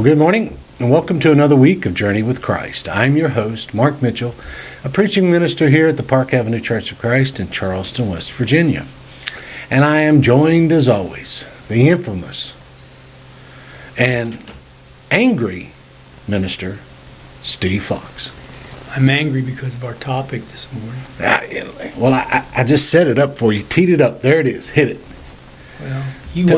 Well, good morning, and welcome to another week of Journey with Christ. I'm your host, Mark Mitchell, a preaching minister here at the Park Avenue Church of Christ in Charleston, West Virginia. And I am joined, as always, the infamous and angry minister, Steve Fox. I'm angry because of our topic this morning. I just set it up for you, teed it up. There it is. Hit it. Well,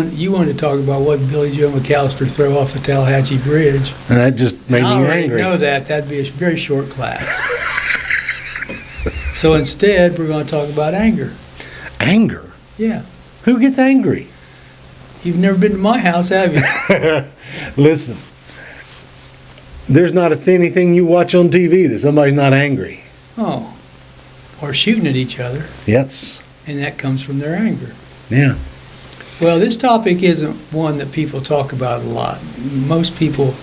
you wanted to talk about what Billy Joe McAllister threw off the Tallahatchie Bridge. And that just made me angry. I already know that. That'd be a very short class. So instead, we're going to talk about anger. Anger? Yeah. Who gets angry? You've never been to my house, have you? Listen, there's not anything you watch on TV that somebody's not angry. Oh. Or shooting at each other. Yes. And that comes from their anger. Yeah. Well, this topic isn't one that people talk about a lot. Most people,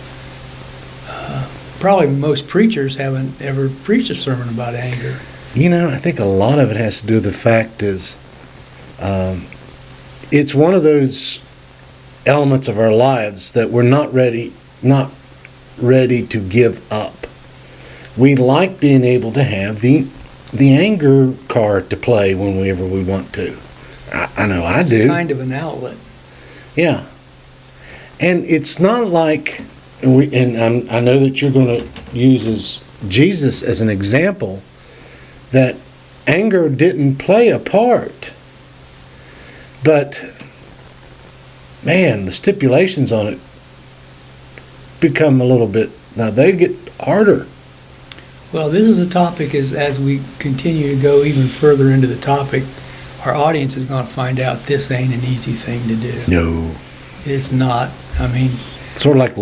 probably most preachers haven't ever preached a sermon about anger. You know, I think a lot of it has to do with the fact is it's one of those elements of our lives that we're not ready to give up. We like being able to have the anger card to play whenever we want to. I know I do. It's kind of an outlet. Yeah. And it's not like, I know that you're going to use Jesus as an example, that anger didn't play a part. But, man, the stipulations on it become a little bit, now they get harder. Well, this is a topic as we continue to go even further into the topic, our audience is going to find out this ain't an easy thing to do. No. It's not. I mean... Sort of like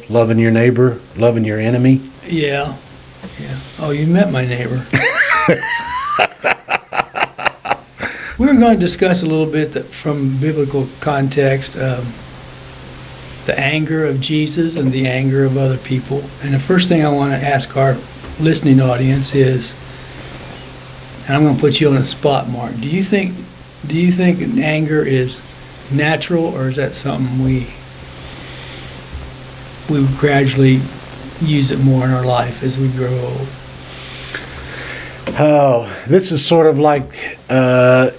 loving your neighbor, loving your enemy. Yeah. Yeah. Oh, you met my neighbor. We're going to discuss a little bit from biblical context, the anger of Jesus and the anger of other people. And the first thing I want to ask our listening audience is, and I'm going to put you on the spot, Mark. Do you think anger is natural, or is that something we gradually use it more in our life as we grow old? Oh, this is sort of like, are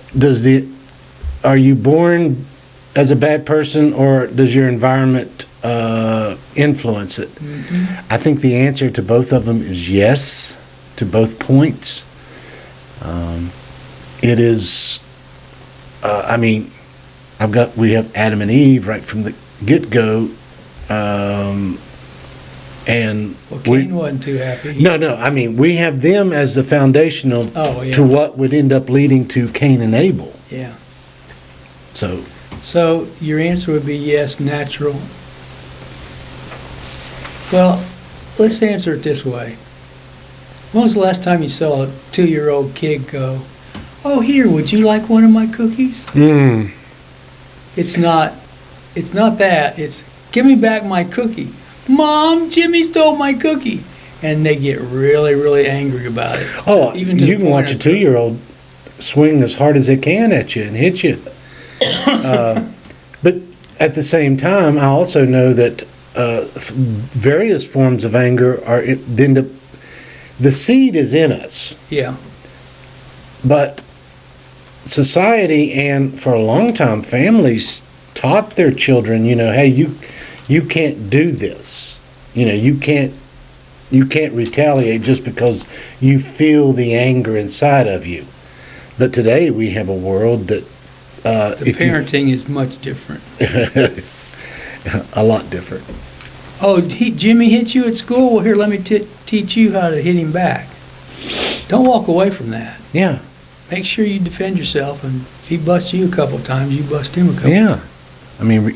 you born as a bad person, or does your environment influence it? Mm-hmm. I think the answer to both of them is yes, to both points. It is, we have Adam and Eve right from the get-go, and Cain wasn't too happy. No, we have them as the foundational to what would end up leading to Cain and Abel. Yeah. So your answer would be yes, natural. Well, let's answer it this way. When was the last time you saw a 2-year-old kid go, "Oh, here, would you like one of my cookies?" It's not that. It's, "Give me back my cookie." "Mom, Jimmy stole my cookie." And they get really, really angry about it. Oh, even you can watch a 2-year-old swing as hard as they can at you and hit you. But at the same time, I also know that various forms of anger are the seed is in us. Yeah. But society and for a long time families taught their children, hey, you can't do this. You can't retaliate just because you feel the anger inside of you. But today we have a world that the parenting is much different. A lot different. Oh, Jimmy hit you at school? Well, here, let me teach you how to hit him back. Don't walk away from that. Yeah. Make sure you defend yourself, and if he busts you a couple of times, you bust him a couple times. Yeah.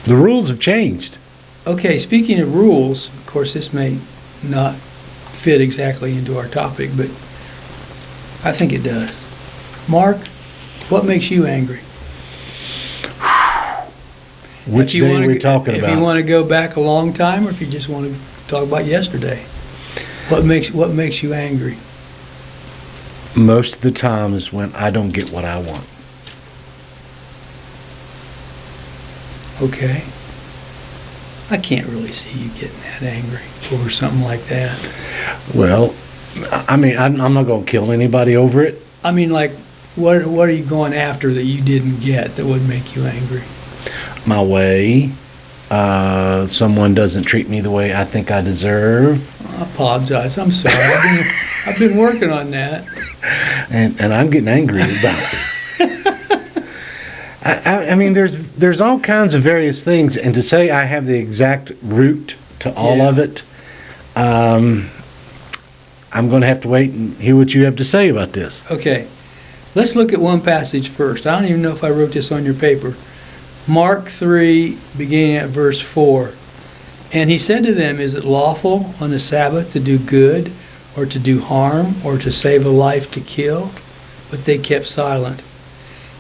The rules have changed. Okay, speaking of rules, of course, this may not fit exactly into our topic, but I think it does. Mark, what makes you angry? Which day are we talking about? If you want to go back a long time, or if you just want to talk about yesterday, what makes you angry? Most of the time is when I don't get what I want. Okay. I can't really see you getting that angry over something like that. Well, I mean, I'm not going to kill anybody over it. I mean, like, what are you going after that you didn't get that would make you angry? My way. Someone doesn't treat me the way I think I deserve. I apologize. I'm sorry. I've been working on that. And I'm getting angry about it. I mean, there's all kinds of various things, and to say I have the exact root to all of it, I'm going to have to wait and hear what you have to say about this. Okay. Let's look at one passage first. I don't even know if I wrote this on your paper. Mark 3, beginning at verse 4. And he said to them, is it lawful on the Sabbath to do good, or to do harm, or to save a life to kill? But they kept silent.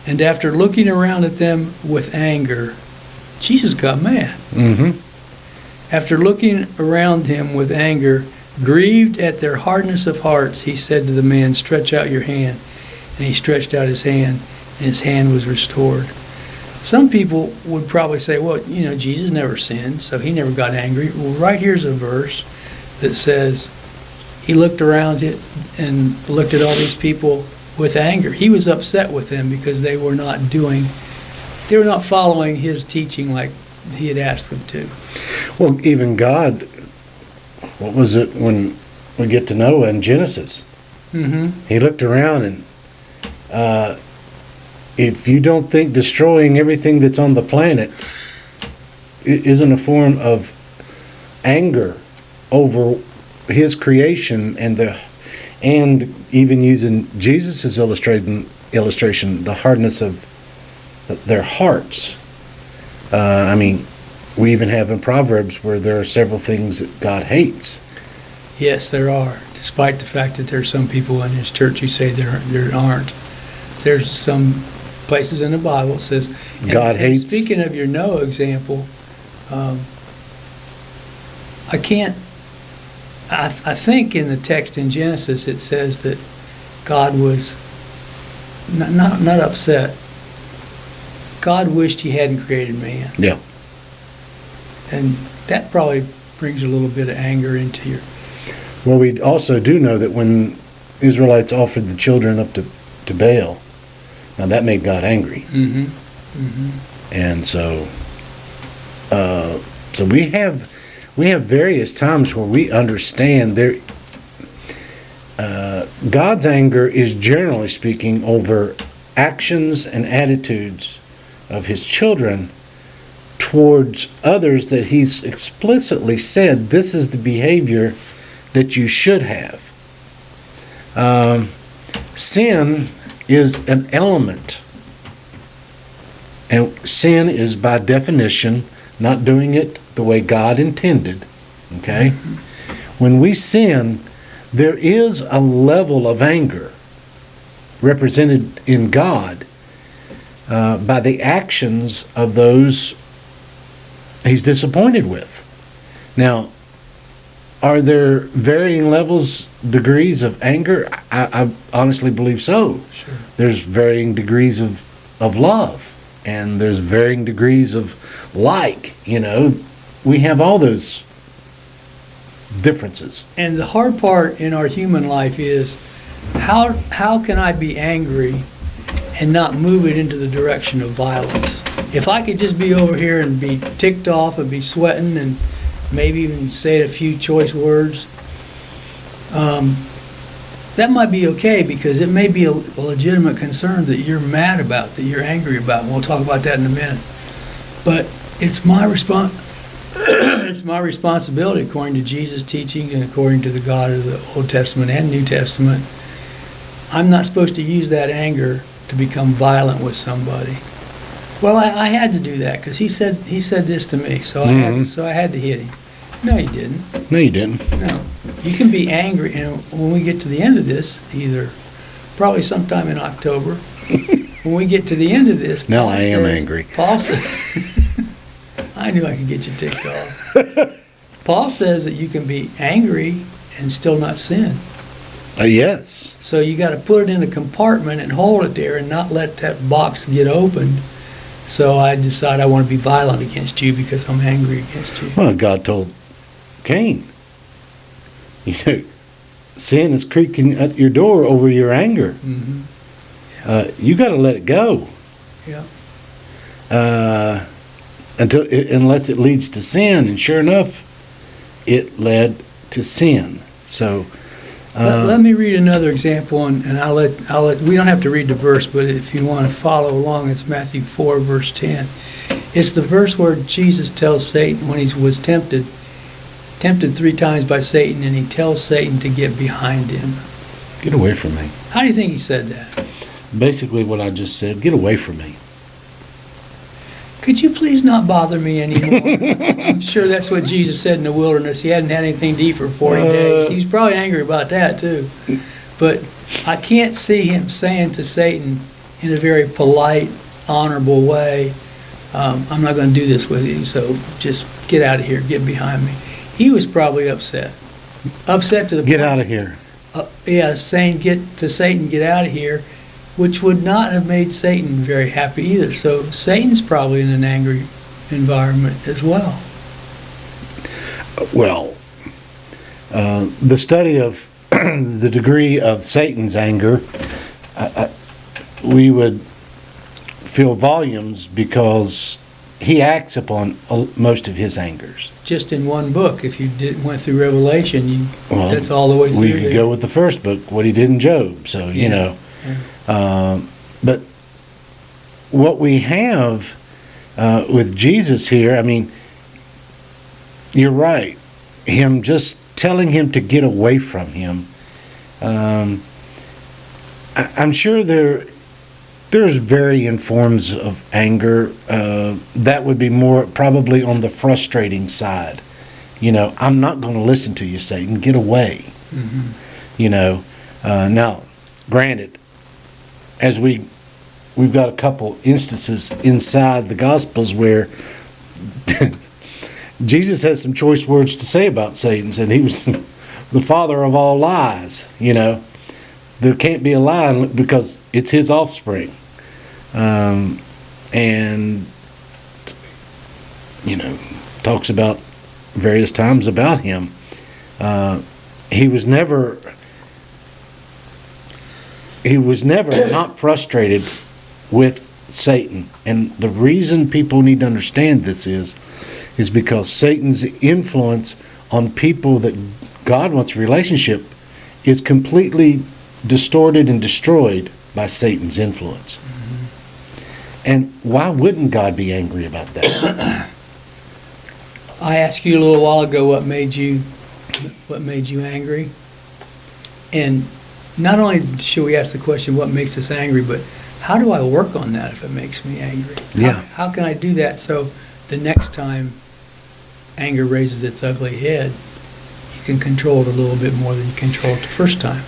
And after looking around at them with anger, Jesus got mad. Mm-hmm. After looking around him with anger, grieved at their hardness of hearts, he said to the man, stretch out your hand. And he stretched out his hand, and his hand was restored. Some people would probably say, well, you know, Jesus never sinned, so he never got angry. Well, right here's a verse that says he looked around it and looked at all these people with anger. He was upset with them because they were not following his teaching like he had asked them to. Well, even God, what was it when we get to Noah in Genesis? Mm-hmm. He looked around and if you don't think destroying everything that's on the planet isn't a form of anger over his creation and even using Jesus' illustration, the hardness of their hearts. I mean, we even have in Proverbs where there are several things that God hates. Yes, there are. Despite the fact that there's some people in his church who say there aren't. There's some places in the Bible that says God hates. Speaking of your Noah example, I think in the text in Genesis it says that God was not upset. God wished he hadn't created man. Yeah. And that probably brings a little bit of anger into your... Well, we also do know that when Israelites offered the children up to Baal, now that made God angry. Mm-hmm. Mm-hmm. And so we have various times where we understand God's anger is generally speaking over actions and attitudes of his children towards others that he's explicitly said this is the behavior that you should have. Sin is an element, and sin is by definition not doing it the way God intended. Okay? Mm-hmm. When we sin, there is a level of anger represented in God by the actions of those he's disappointed with. Now, are there varying levels, degrees of anger? I honestly believe so. Sure. There's varying degrees of love, and there's varying degrees of like, you know. We have all those differences. And the hard part in our human life is how can I be angry and not move it into the direction of violence? If I could just be over here and be ticked off and be sweating and maybe even say a few choice words, that might be okay because it may be a legitimate concern that you're mad about, that you're angry about. And we'll talk about that in a minute. But it's my it's my responsibility, according to Jesus' teachings and according to the God of the Old Testament and New Testament. I'm not supposed to use that anger to become violent with somebody. Well, I had to do that because he said this to me, so I had to hit him. No, you didn't. No, you didn't. No. You can be angry, and when we get to the end of this, probably sometime in October, when we get to the end of this, now I am angry. Paul says, I knew I could get you ticked off. Paul says that you can be angry and still not sin. Yes. So you got to put it in a compartment and hold it there and not let that box get opened So I decide I want to be violent against you because I'm angry against you. Well, God told Cain, you know, sin is creaking at your door over your anger. Hmm. You got to let it go. Yeah. Unless it leads to sin, and sure enough, it led to sin. So, Let me read another example, and I'll let. We don't have to read the verse, but if you want to follow along, it's Matthew 4, verse 10. It's the verse where Jesus tells Satan when he was tempted 3 times by Satan, and he tells Satan to get behind him. get away from me. How do you think he said that? Basically, what I just said. Get away from me. Could you please not bother me anymore? I'm sure that's what Jesus said in the wilderness. He hadn't had anything to eat for 40 days. He was probably angry about that too. But I can't see him saying to Satan in a very polite, honorable way, I'm not going to do this with you, so just get out of here, get behind me. He was probably upset. Upset to the Get point, out of here. saying get to Satan, get out of here, which would not have made Satan very happy either. So Satan's probably in an angry environment as well. Well, the study of the degree of Satan's anger, we would fill volumes because he acts upon most of his angers. Just in one book, if you went through Revelation, that's all the way through. We could go with the first book, what he did in Job. So, you know. But what we have with Jesus here, I mean, you're right. Him just telling him to get away from him. I'm sure there's varying forms of anger. That would be more probably on the frustrating side. You know, I'm not going to listen to you, Satan. Get away. Mm-hmm. You know. Now, granted, as we've got a couple instances inside the Gospels where Jesus has some choice words to say about Satan, and he was the father of all lies. You know, there can't be a lie because it's his offspring, and you know, talks about various times about him. He was never not frustrated with Satan. And the reason people need to understand this is because Satan's influence on people that God wants a relationship is completely distorted and destroyed by Satan's influence. Mm-hmm. And why wouldn't God be angry about that? I asked you a little while ago what made you angry, and not only should we ask the question what makes us angry, but how do I work on that if it makes me angry? Yeah. How can I do that so the next time anger raises its ugly head, you can control it a little bit more than you controlled it the first time?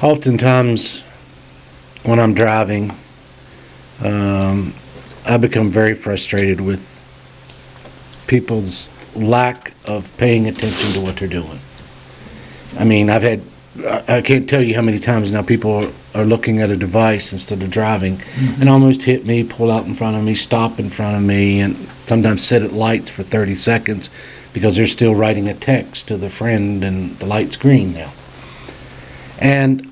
Oftentimes, when I'm driving, I become very frustrated with people's lack of paying attention to what they're doing. I mean, I can't tell you how many times now people are looking at a device instead of driving, mm-hmm. and almost hit me, pull out in front of me, stop in front of me, and sometimes sit at lights for 30 seconds because they're still writing a text to their friend and the light's green now. And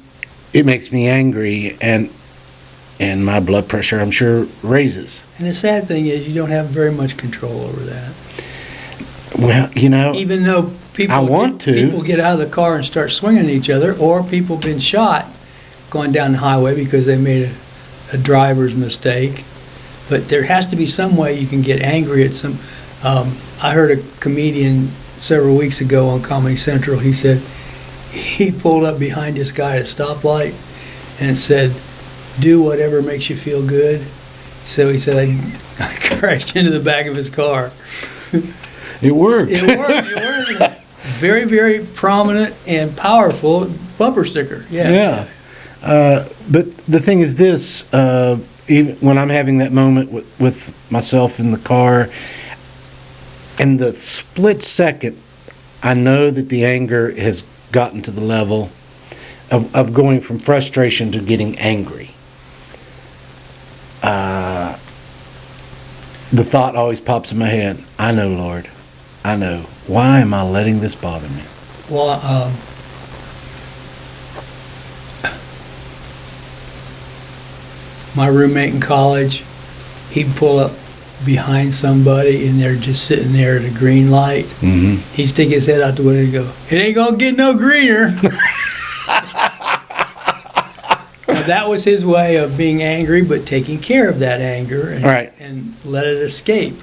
it makes me angry, and my blood pressure, I'm sure, raises. And the sad thing is you don't have very much control over that. Well, you know, even though people get out of the car and start swinging at each other, or people have been shot going down the highway because they made a driver's mistake. But there has to be some way you can get angry at some. I heard a comedian several weeks ago on Comedy Central. He said he pulled up behind this guy at a stoplight and said, "Do whatever makes you feel good." So he said, I crashed into the back of his car. It worked. It worked. Very, very prominent and powerful bumper sticker. Yeah. But the thing is this, even when I'm having that moment with myself in the car, in the split second, I know that the anger has gotten to the level of going from frustration to getting angry. the thought always pops in my head, I know, Lord, I know. Why am I letting this bother me? Well, my roommate in college, he'd pull up behind somebody and they're just sitting there at a green light. Mm-hmm. He'd stick his head out the window and go, "It ain't gonna get no greener." Now, that was his way of being angry, but taking care of that anger and, Right. and let it escape.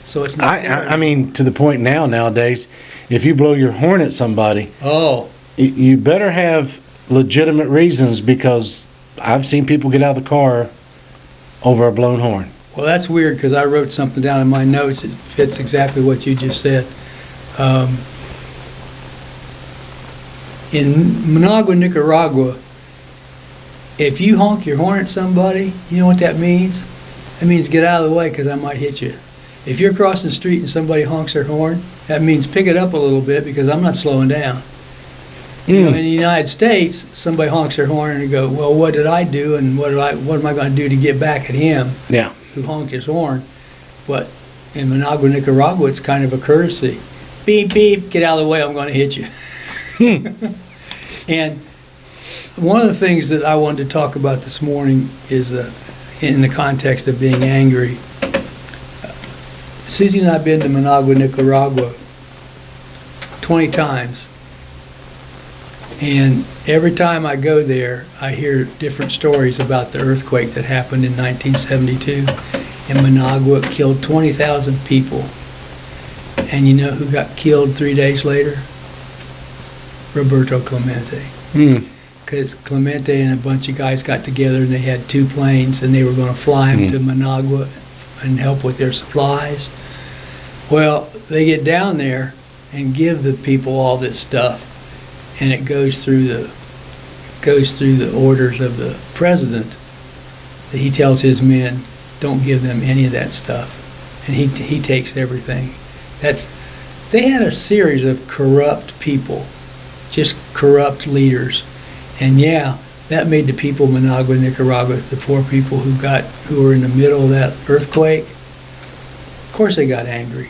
So it's not. I mean, to the point nowadays, if you blow your horn at somebody, Oh, you better have legitimate reasons, because I've seen people get out of the car over a blown horn. well, that's weird because I wrote something down in my notes. It fits exactly what you just said. In Managua, Nicaragua, if you honk your horn at somebody, you know what that means? That means get out of the way because I might hit you. If you're crossing the street and somebody honks their horn, that means pick it up a little bit because I'm not slowing down. You know, in the United States, somebody honks their horn and you go, "Well, what did I do, and what am I going to do to get back at him Yeah. who honked his horn?" But in Managua, Nicaragua, it's kind of a courtesy. Beep, beep, get out of the way, I'm going to hit you. And one of the things that I wanted to talk about this morning is in the context of being angry. Susie and I have been to Managua, Nicaragua 20 times. And every time I go there, I hear different stories about the earthquake that happened in 1972 in Managua. It killed 20,000 people. And you know who got killed 3 days later? Roberto Clemente. Because Clemente and a bunch of guys got together and they had 2 planes and they were going to fly him to Managua and help with their supplies. Well, they get down there and give the people all this stuff, and it goes through the orders of the president that he tells his men, don't give them any of that stuff, and he takes everything. They had a series of corrupt people, just corrupt leaders, and yeah, that made the people of Managua, Nicaragua, the poor people who were in the middle of that earthquake. Of course, they got angry.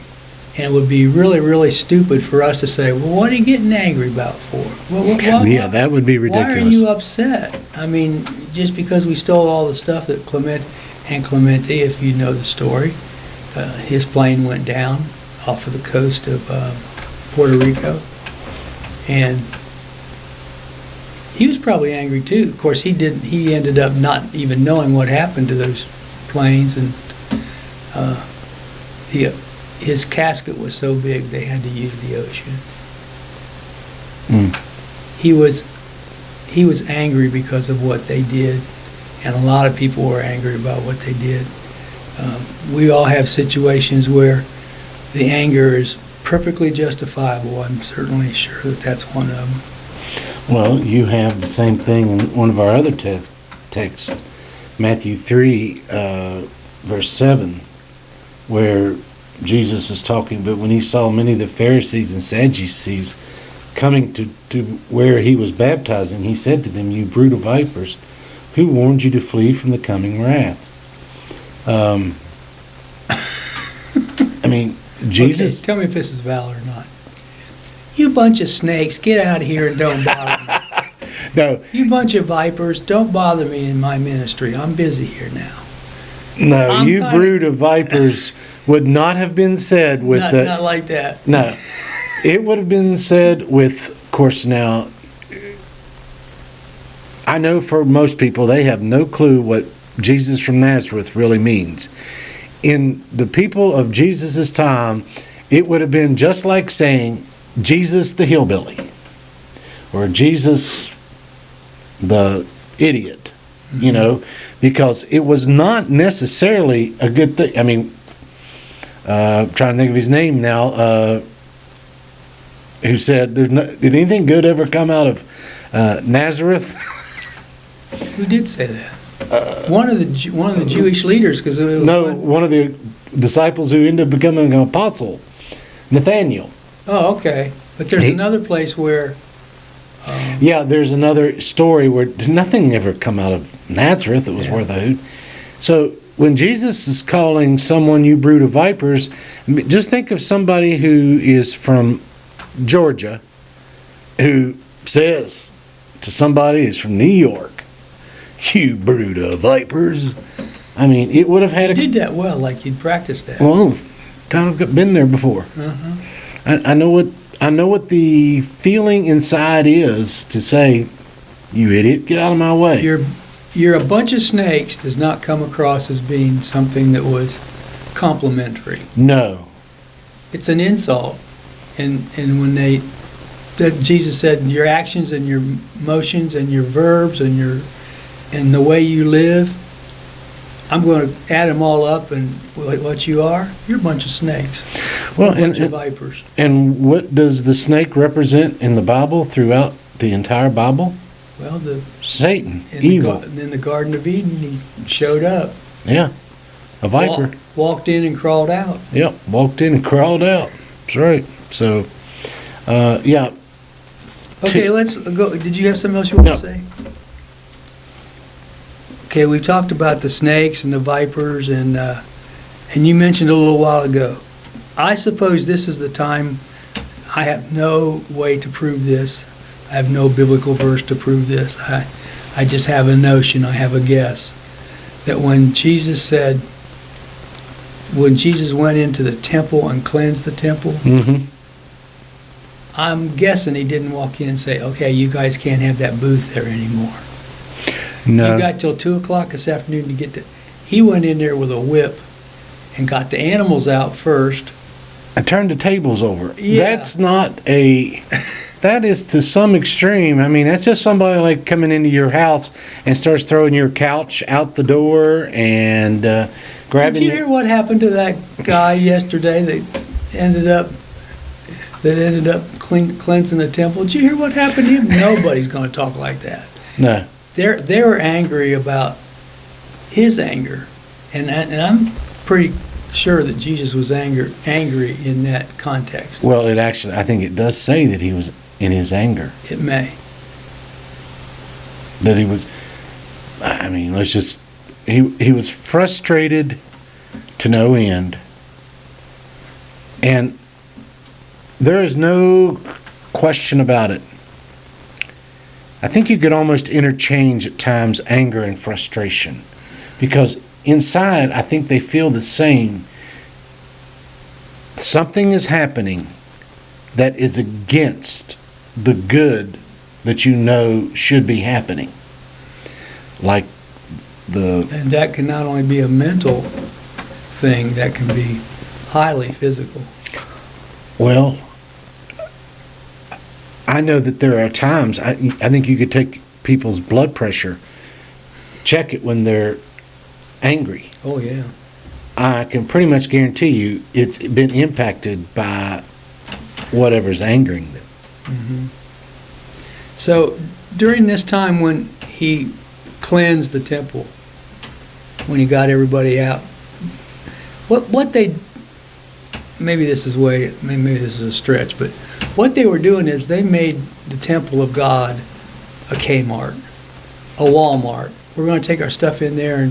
And it would be really, really stupid for us to say, "Well, what are you getting angry about for? Yeah, that would be ridiculous. Why are you upset?" I mean, just because we stole all the stuff that Clemente, if you know the story, his plane went down off of the coast of Puerto Rico. And he was probably angry too. Of course, he ended up not even knowing what happened to those planes, and his casket was so big they had to use the ocean. He was angry because of what they did, and a lot of people were angry about what they did. We all have situations where the anger is perfectly justifiable. I'm certainly sure that that's one of them. Well, you have the same thing in one of our other texts, Matthew 3, verse 7, where Jesus is talking, but when he saw many of the Pharisees and Sadducees coming to where he was baptizing, he said to them, "You brood of vipers, who warned you to flee from the coming wrath?" I mean, Jesus... Okay, tell me if this is valid or not. "You bunch of snakes, get out of here and don't bother me." No, "You bunch of vipers, don't bother me in my ministry. I'm busy here now." no, I'm you kinda- brood of vipers would not have been said with Not like that. No, it would have been said with, of course, now, I know for most people, they have no clue what Jesus from Nazareth really means. In the people of Jesus' time, it would have been just like saying Jesus the hillbilly, or Jesus the idiot, you know, because it was not necessarily a good thing. I mean, I'm trying to think of his name now, who said, did anything good ever come out of Nazareth? Who did say that? One of the Jewish leaders, because No, one of the disciples who ended up becoming an apostle, Nathaniel. Oh, okay. But there's another place where. Yeah, there's another story where nothing ever come out of Nazareth that was worth a hoot. So when Jesus is calling someone you brood of vipers, just think of somebody who is from Georgia who says to somebody who's from New York, you brood of vipers. I mean, it would have had You a... did that well, like you'd practiced that. Well, kind of been there before. Uh-huh. I know what the feeling inside is to say, you idiot, get out of my way. You're a bunch of snakes does not come across as being something that was complimentary. No. It's an insult. And when that Jesus said your actions and your motions and your verbs and the way you live, I'm going to add them all up, and what you are, you're a bunch of snakes. Well, a bunch of vipers. And what does the snake represent in the Bible throughout the entire Bible? Well, Satan, evil. In the Garden of Eden, he showed up. Yeah, a viper. Walked in and crawled out. Yep, walked in and crawled out. That's right. So, yeah. Okay, let's go. Did you have something else you want to say? Okay, we talked about the snakes and the vipers, and you mentioned a little while ago. I suppose this is the time. I have no way to prove this. I have no biblical verse to prove this. I just have a notion. I have a guess that when Jesus went into the temple and cleansed the temple, Mm-hmm. I'm guessing he didn't walk in and say, "Okay, you guys can't have that booth there anymore." No. You got till 2 o'clock this afternoon to get to. He went in there with a whip and got the animals out first. I turned the tables over. Yeah. That's not that is to some extreme. I mean, that's just somebody like coming into your house and starts throwing your couch out the door and grabbing. Did you hear what happened to that guy yesterday that ended up cleansing the temple? Did you hear what happened to him? Nobody's going to talk like that. No. They were angry about his anger, and I'm pretty sure that Jesus was angry in that context. Well, I think it does say that he was in his anger. It may. That he was, I mean, he was frustrated to no end. And there is no question about it. I think you could almost interchange at times anger and frustration, because inside I think they feel the same. Something is happening that is against the good that you know should be happening. Like And that can not only be a mental thing, that can be highly physical. Well, I know that there are times, I think you could take people's blood pressure, check it when they're angry. Oh, yeah. I can pretty much guarantee you it's been impacted by whatever's angering them. Mm-hmm. So during this time when he cleansed the temple, when he got everybody out, what they, maybe this is a stretch, but what they were doing is they made the temple of God a Kmart, a Walmart. We're going to take our stuff in there,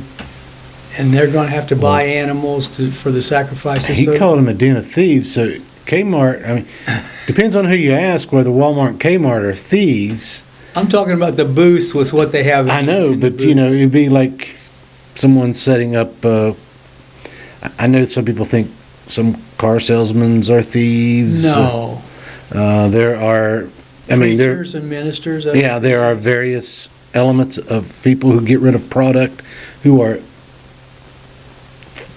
and they're going to have to buy animals for the sacrifices. He called them a den of thieves. So Kmart, I mean, depends on who you ask whether Walmart and Kmart are thieves. I'm talking about the booths with what they have. I know, but it'd be like someone setting up. I know some people think some car salesmen are thieves. No. There are. I mean, preachers and ministers. Yeah, there are various elements of people who get rid of product who are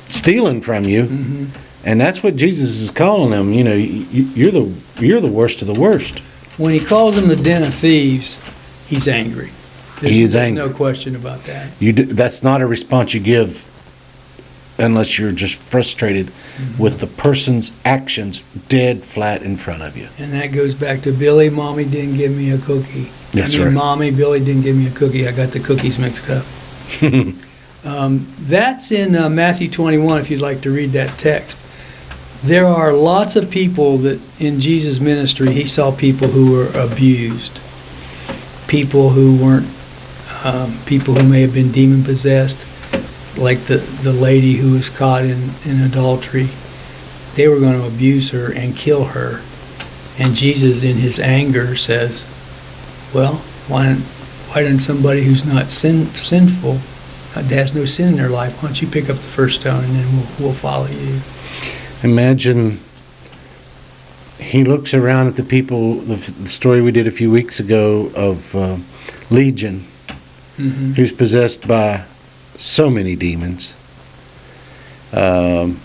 stealing from you, Mm-hmm. and that's what Jesus is calling them. You know, you're the worst of the worst. When he calls them the den of thieves, he's angry. He is angry. No question about that. That's not a response you give unless you're just frustrated with the person's actions dead flat in front of you. And that goes back to Billy, Mommy didn't give me a cookie. That's right. Mommy, Billy didn't give me a cookie. I got the cookies mixed up. That's in Matthew 21, if you'd like to read that text. There are lots of people that in Jesus' ministry, he saw people who were abused, people who weren't, people who may have been demon-possessed, like the lady who was caught in adultery, they were going to abuse her and kill her. And Jesus, in his anger, says, well, why didn't somebody who's not sinful, has no sin in their life, why don't you pick up the first stone and then we'll follow you? Imagine he looks around at the people, the story we did a few weeks ago of Legion, who's possessed by so many demons. And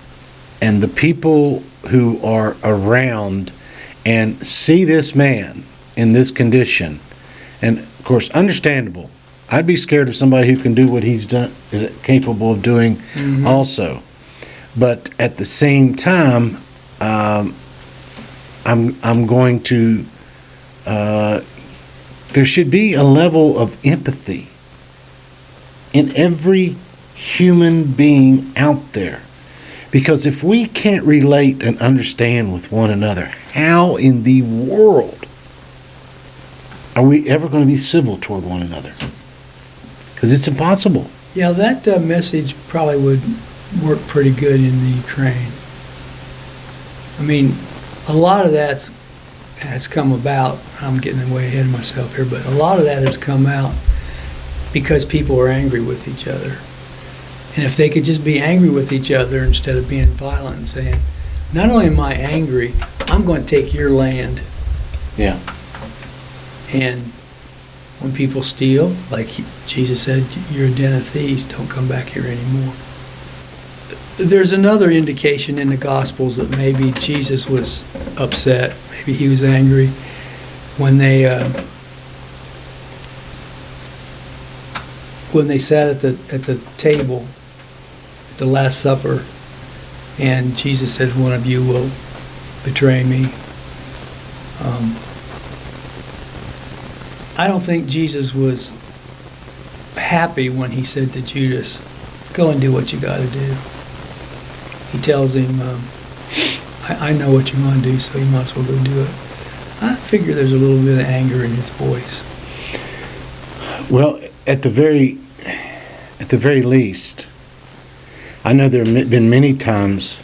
the people who are around and see this man in this condition, and of course, understandable. I'd be scared of somebody who can do what he's done, is capable of doing also. But at the same time, I'm going to, there should be a level of empathy in every human being out there. Because if we can't relate and understand with one another, how in the world are we ever going to be civil toward one another? Because it's impossible. Yeah, that message probably would work pretty good in the Ukraine. I mean, a lot of that has come about, I'm getting way ahead of myself here, but a lot of that has come out because people are angry with each other. And if they could just be angry with each other instead of being violent and saying, not only am I angry, I'm going to take your land. Yeah. And when people steal, like Jesus said, you're a den of thieves, don't come back here anymore. There's another indication in the Gospels that maybe Jesus was upset, maybe he was angry when they sat at the table at the Last Supper, and Jesus says, one of you will betray me. I don't think Jesus was happy when he said to Judas, go and do what you got to do. He tells him, I know what you're going to do, so you might as well go do it. I figure there's a little bit of anger in his voice. Well, at the very least, I know there have been many times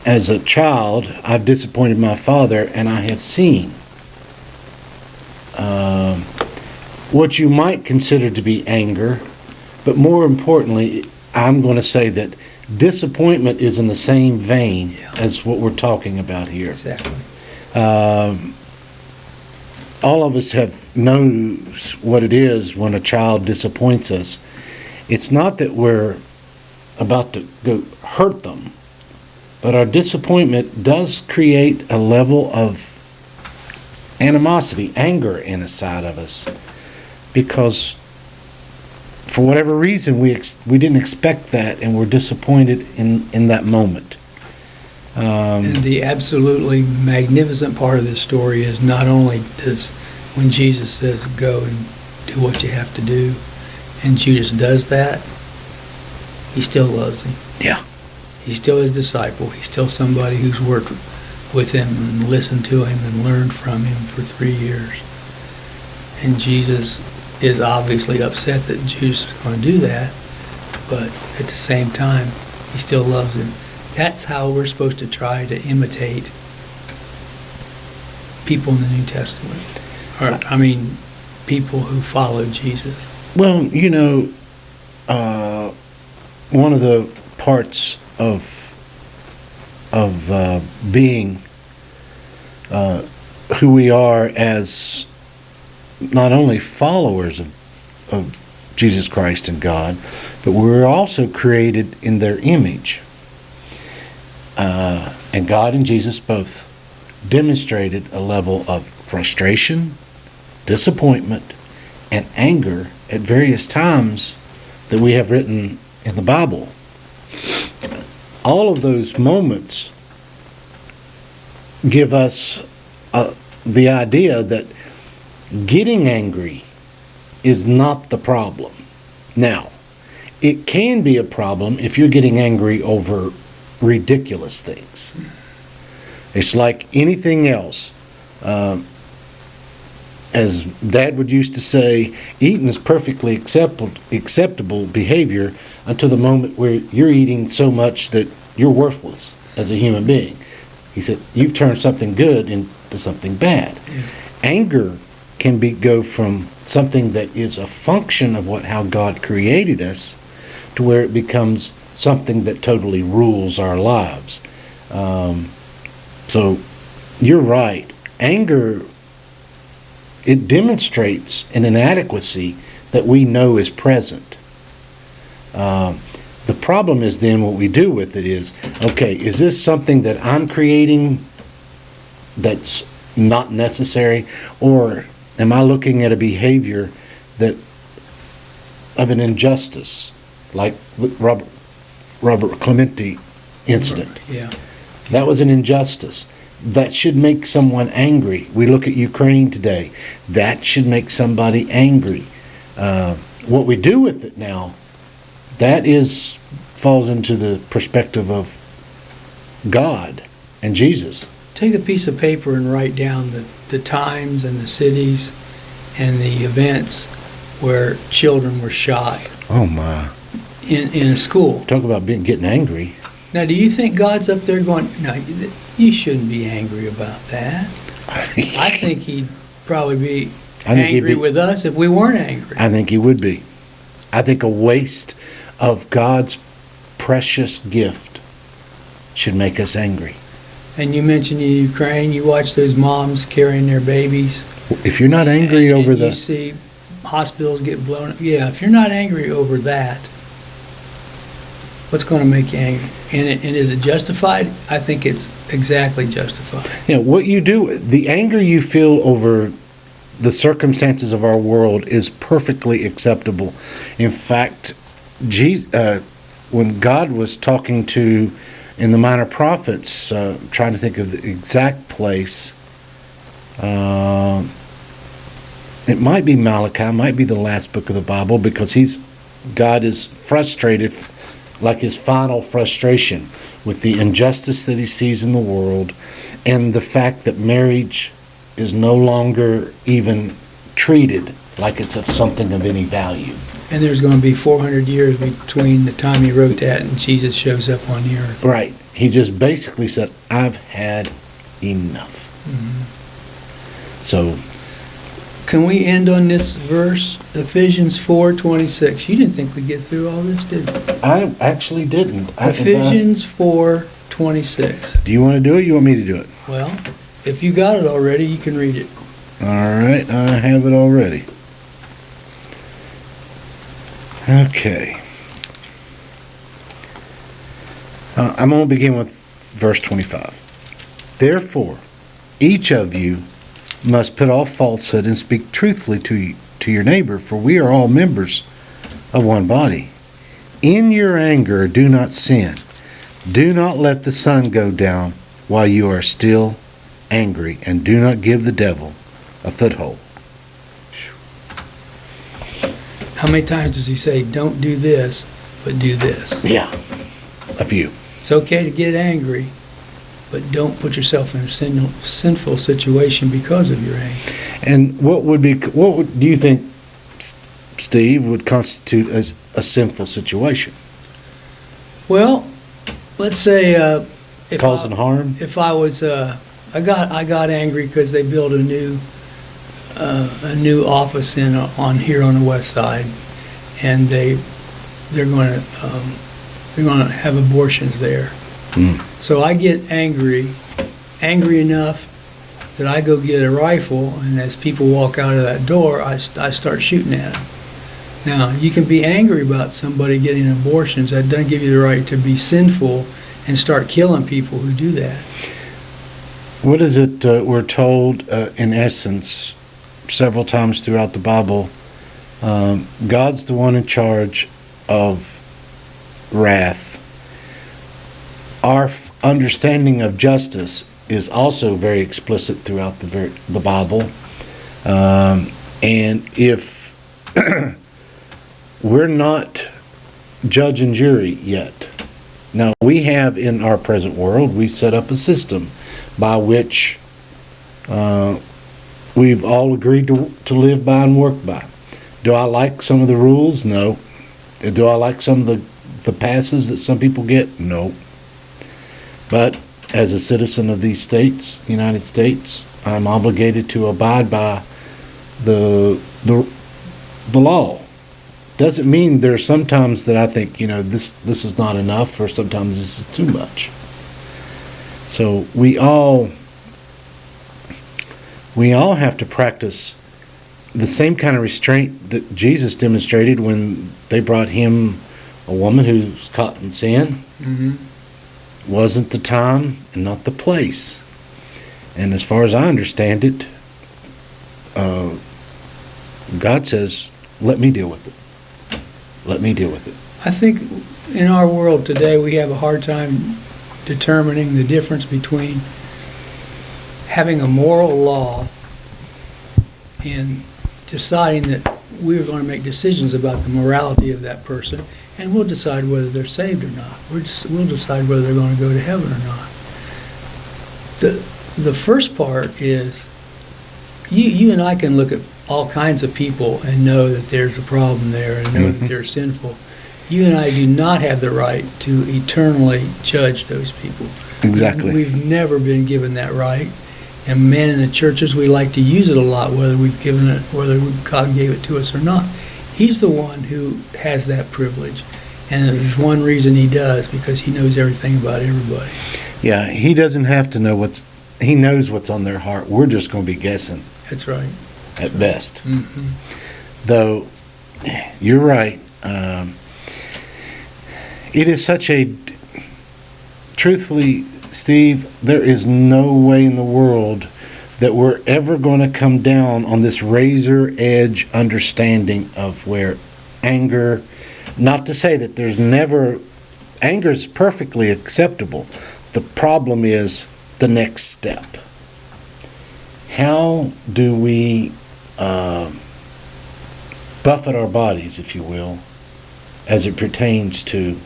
as a child, I've disappointed my father, and I have seen what you might consider to be anger, but more importantly, I'm going to say that disappointment is in the same vein as what we're talking about here. Exactly. All of us knows what it is when a child disappoints us. It's not that we're about to go hurt them, but our disappointment does create a level of animosity, anger inside of us, because for whatever reason we didn't expect that, and we're disappointed in that moment. And the absolutely magnificent part of this story is not only does, when Jesus says go and do what you have to do, and Judas does that, he still loves him. Yeah. He's still his disciple. He's still somebody who's worked with him and listened to him and learned from him for 3 years. And Jesus is obviously upset that Judas is going to do that, but at the same time, he still loves him. That's how we're supposed to try to imitate people in the New Testament. Or, I mean, people who follow Jesus. Well, you know, one of the parts of being who we are as not only followers of Jesus Christ and God, but we're also created in their image. And God and Jesus both demonstrated a level of frustration, disappointment, and anger at various times that we have written in the Bible. All of those moments give us the idea that getting angry is not the problem. Now, it can be a problem if you're getting angry over ridiculous things. It's like anything else. as Dad would used to say, eating is perfectly acceptable behavior until the moment where you're eating so much that you're worthless as a human being. He said, you've turned something good into something bad. Yeah. Anger can go from something that is a function of how God created us to where it becomes something that totally rules our lives. So you're right. Anger, it demonstrates an inadequacy that we know is present. The problem is then what we do with it is, okay, is this something that I'm creating that's not necessary? Or am I looking at a behavior of an injustice, like the Robert Clemente incident? Yeah. That was an injustice. That should make someone angry. We look at Ukraine today. That should make somebody angry. What we do with it now, that falls into the perspective of God and Jesus. Take a piece of paper and write down the times and the cities and the events where children were shot Oh my. in a school. Talk about getting angry. Now, do you think God's up there going, no, you shouldn't be angry about that? I think he'd probably be angry with us if we weren't angry. I think he would be. I think a waste of God's precious gift should make us angry. And you mentioned in Ukraine, you watch those moms carrying their babies. If you're not angry and over you see hospitals get blown up. Yeah, if you're not angry over that, what's going to make you angry? And is it justified? I think it's exactly justified. what you do, the anger you feel over the circumstances of our world is perfectly acceptable. In fact, when God was talking in the Minor Prophets, trying to think of the exact place, it might be Malachi, might be the last book of the Bible, because God is frustrated, like his final frustration with the injustice that he sees in the world, and the fact that marriage is no longer even treated like it's of something of any value. And there's going to be 400 years between the time he wrote that and Jesus shows up on the earth. Right. He just basically said, I've had enough. Mm-hmm. So, can we end on this verse, Ephesians 4:26? You didn't think we'd get through all this, did you? I actually didn't. Ephesians 4:26. Do you want to do it? You want me to do it? Well, if you got it already, you can read it. All right, I have it already. Okay. I'm going to begin with verse 25. Therefore, each of you must put off falsehood and speak truthfully to your neighbor, for we are all members of one body. In your anger, do not sin. Do not let the sun go down while you are still angry, and do not give the devil a foothold. How many times does he say, don't do this, but do this? Yeah, a few. It's okay to get angry, but don't put yourself in a sinful situation because of your anger. And do you think, Steve, would constitute as a sinful situation? Well, let's say Causing harm? If I was, I got angry because they built a new office on here on the west side, and they're going to have abortions there. So I get angry enough that I go get a rifle, and as people walk out of that door, I start shooting at them. Now, you can be angry about somebody getting abortions. That doesn't give you the right to be sinful and start killing people who do that. What is it we're told, in essence, several times throughout the Bible? God's the one in charge of wrath. Our understanding of justice is also very explicit throughout the Bible. And if we're not judge and jury yet, now we have in our present world, we set up a system by which we've all agreed to live by and work by. Do I like some of the rules? No. Do I like some of the passes that some people get? No. But as a citizen of these states, United States, I'm obligated to abide by the law. Doesn't mean there's sometimes that I think, this is not enough, or sometimes this is too much. So we all have to practice the same kind of restraint that Jesus demonstrated when they brought him a woman who's caught in sin. Mm-hmm. Wasn't the time and not the place. And as far as I understand it, God says, let me deal with it. Let me deal with it. I think in our world today, we have a hard time determining the difference between having a moral law and deciding that we're going to make decisions about the morality of that person, and we'll decide whether they're saved or not. We'll decide whether they're going to go to heaven or not. The first part is you and I can look at all kinds of people and know that there's a problem there and know that they're sinful. You and I do not have the right to eternally judge those people. Exactly. We've never been given that right. And men in the churches, we like to use it a lot, whether God gave it to us or not. He's the one who has that privilege. And there's one reason he does, because he knows everything about everybody. Yeah, he doesn't have to know he knows what's on their heart. We're just going to be guessing. That's right. At best. Mm-hmm. Though, you're right. It is such a... Truthfully, Steve, there is no way in the world that we're ever going to come down on this razor edge understanding of where anger... Not to say that there's never... Anger is perfectly acceptable. The problem is the next step. How do we buffet our bodies, if you will, as it pertains to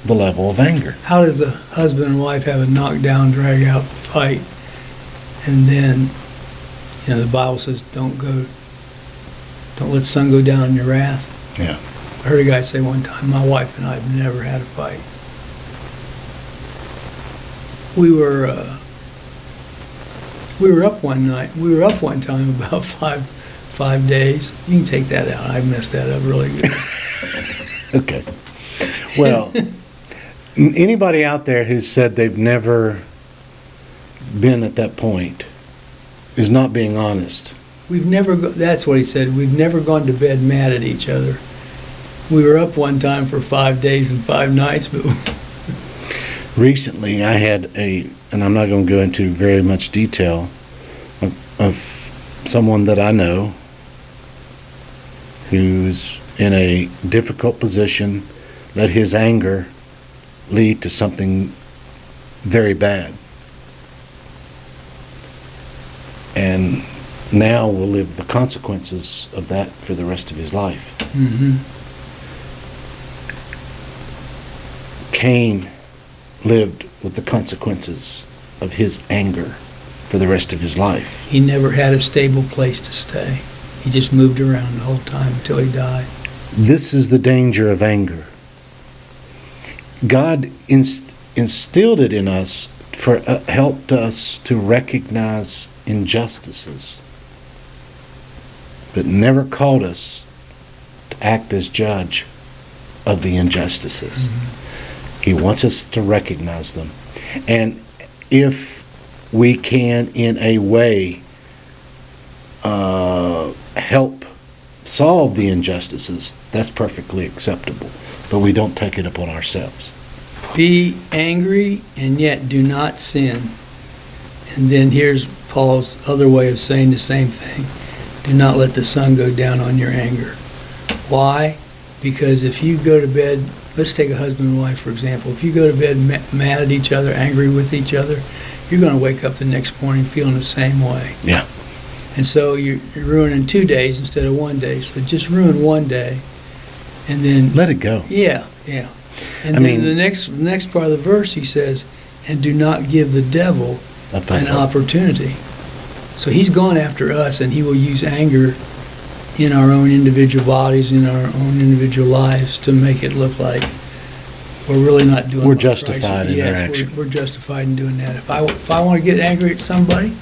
the level of anger? How does a husband and wife have a knockdown, drag-out fight, and then, the Bible says, don't let the sun go down in your wrath? Yeah. I heard a guy say one time, my wife and I have never had a fight. We were up one night. We were up one time about five days. You can take that out. I messed that up really good. Okay. Well, anybody out there who said they've never been at that point is not being honest. That's what he said. We've never gone to bed mad at each other. We were up one time for 5 days and 5 nights, but recently I had and I'm not going to go into very much detail, of someone that I know who's in a difficult position, let his anger lead to something very bad. And now will live the consequences of that for the rest of his life. Mm-hmm. Cain lived with the consequences of his anger for the rest of his life. He never had a stable place to stay. He just moved around the whole time until he died. This is the danger of anger. God instilled it in us for helped us to recognize injustices, but never called us to act as judge of the injustices. Mm-hmm. He wants us to recognize them. And if we can, in a way, help solve the injustices, that's perfectly acceptable. But we don't take it upon ourselves. Be angry and yet do not sin. And then here's Paul's other way of saying the same thing. Do not let the sun go down on your anger. Why? Because if you go to bed, let's take a husband and wife, for example. If you go to bed mad at each other, angry with each other, you're going to wake up the next morning feeling the same way. Yeah. And so you're ruining 2 days instead of 1 day. So just ruin 1 day, and then Let it go. Yeah. And then the next part of the verse, he says, and do not give the devil an opportunity. So he's gone after us, and he will use anger in our own individual bodies, in our own individual lives, to make it look like we're really not doing We're what Christ justified is. in our Yes, action. we're justified in doing that. If I want to get angry at somebody,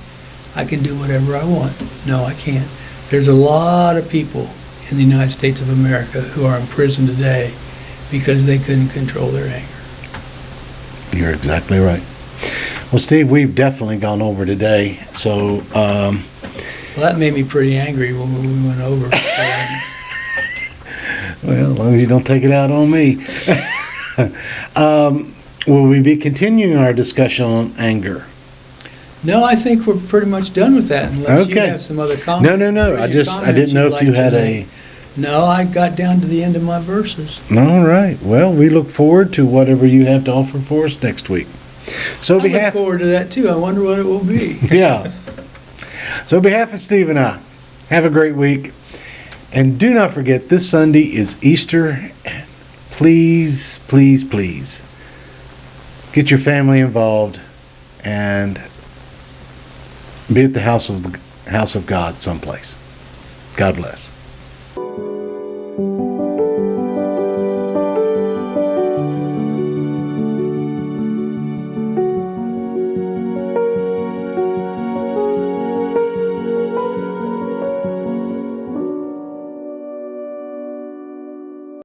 I can do whatever I want. No, I can't. There's a lot of people in the United States of America who are in prison today because they couldn't control their anger. You're exactly right. Well, Steve, we've definitely gone over today, so Well, that made me pretty angry when we went over. well, as long as you don't take it out on me. Will we be continuing our discussion on anger? No, I think we're pretty much done with that, unless you Okay. have some other comments. No. I didn't know if you had a. No, I got down to the end of my verses. All right. Well, we look forward to whatever you have to offer for us next week. So, I look behalf, forward to that too. I wonder what it will be. yeah. So, on behalf of Steve and I, have a great week, and do not forget this Sunday is Easter. Please, please, please, get your family involved and be at the house of God someplace. God bless.